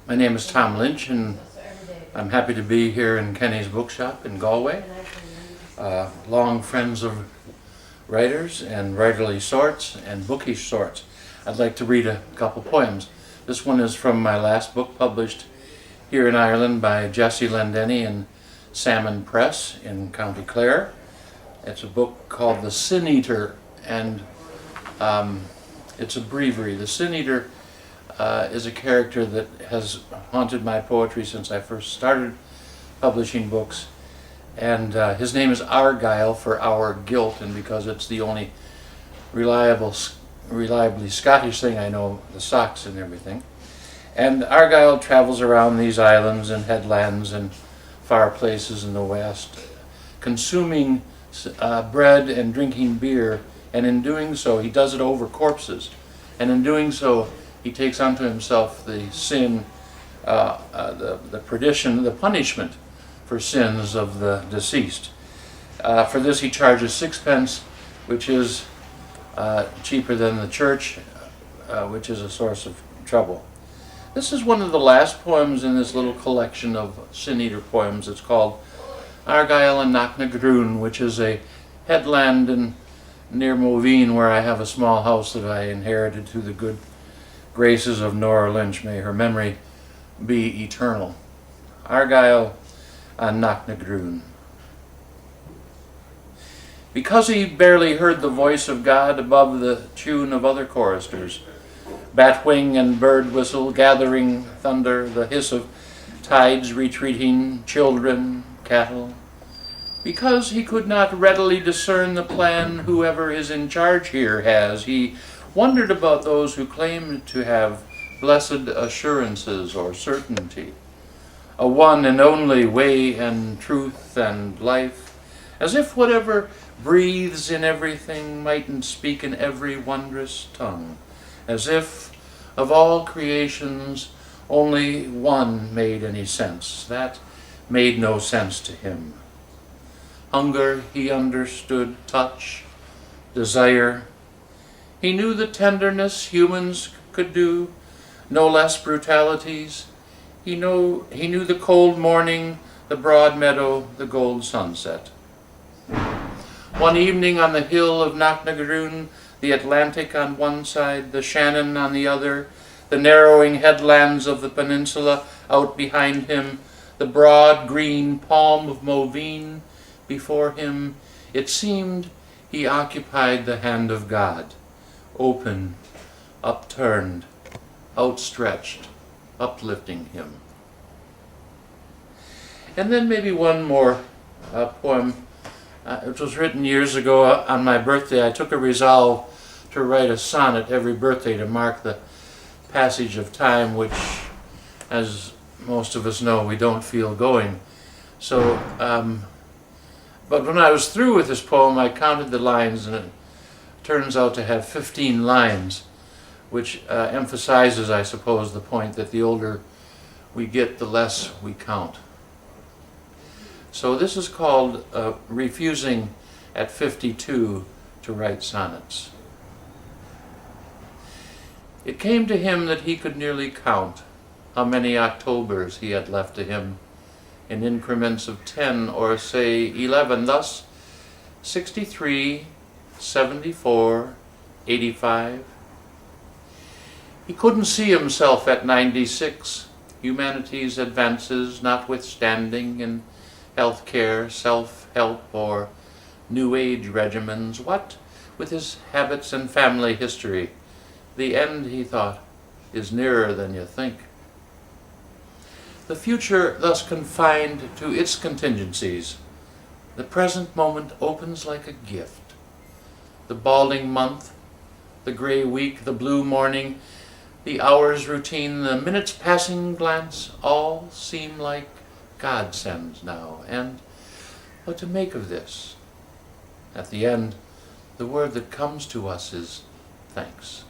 My name is Tom Lynch, and I'm happy to be here in Kennys Bookshop in Galway. Long friends of writers and writerly sorts and bookish sorts. I'd like to read a couple poems. This one is from my last book published here in Ireland by Jessie Lendenny and Salmon Press in County Clare. It's a book called The Sin Eater, and it's a breviary. The Sin Eater is a character that has haunted my poetry since I first started publishing books. And his name is Argyle for our guilt, and because it's the only reliably Scottish thing I know, the socks and everything. And Argyle travels around these islands and headlands and far places in the west, consuming bread and drinking beer, and in doing so he does it over corpses, and in doing so he takes unto himself the sin, the perdition, the punishment for sins of the deceased. For this he charges sixpence, which is cheaper than the church, which is a source of trouble. This is one of the last poems in this little collection of Sin Eater poems. It's called Argyle and Knocknagroon, which is a headland near Moveen, where I have a small house that I inherited through the good graces of Nora Lynch. May her memory be eternal. Argyle and Knocknagroon. Because he barely heard the voice of God above the tune of other choristers, batwing and bird whistle, gathering thunder, the hiss of tides retreating, children, cattle. Because he could not readily discern the plan whoever is in charge here has, he wondered about those who claimed to have blessed assurances or certainty, a one and only way and truth and life, as if whatever breathes in everything mightn't speak in every wondrous tongue, as if of all creations only one made any sense. That made no sense to him. Hunger he understood, touch, desire. He knew the tenderness humans could do, no less brutalities. He knew the cold morning, the broad meadow, the gold sunset. One evening on the hill of Knocknagroon, the Atlantic on one side, the Shannon on the other, the narrowing headlands of the peninsula out behind him, the broad green palm of Moveen before him, it seemed he occupied the hand of God, open, upturned, outstretched, uplifting him. And then maybe one more poem. It was written years ago on my birthday. I took a resolve to write a sonnet every birthday to mark the passage of time, which, as most of us know, we don't feel going. So, but when I was through with this poem, I counted the lines, and it turns out to have 15 lines, which emphasizes, I suppose, the point that the older we get, the less we count. So this is called Refusing at 52 to Write Sonnets. It came to him that he could nearly count how many Octobers he had left to him in increments of 10 or say 11, thus 63, 74, 85. He couldn't see himself at 96, humanity's advances notwithstanding in healthcare, self-help, or New Age regimens. What with his habits and family history? The end, he thought, is nearer than you think. The future thus confined to its contingencies. The present moment opens like a gift. The balding month, the gray week, the blue morning, the hour's routine, the minutes' passing glance, all seem like godsends now. And what to make of this? At the end, the word that comes to us is thanks.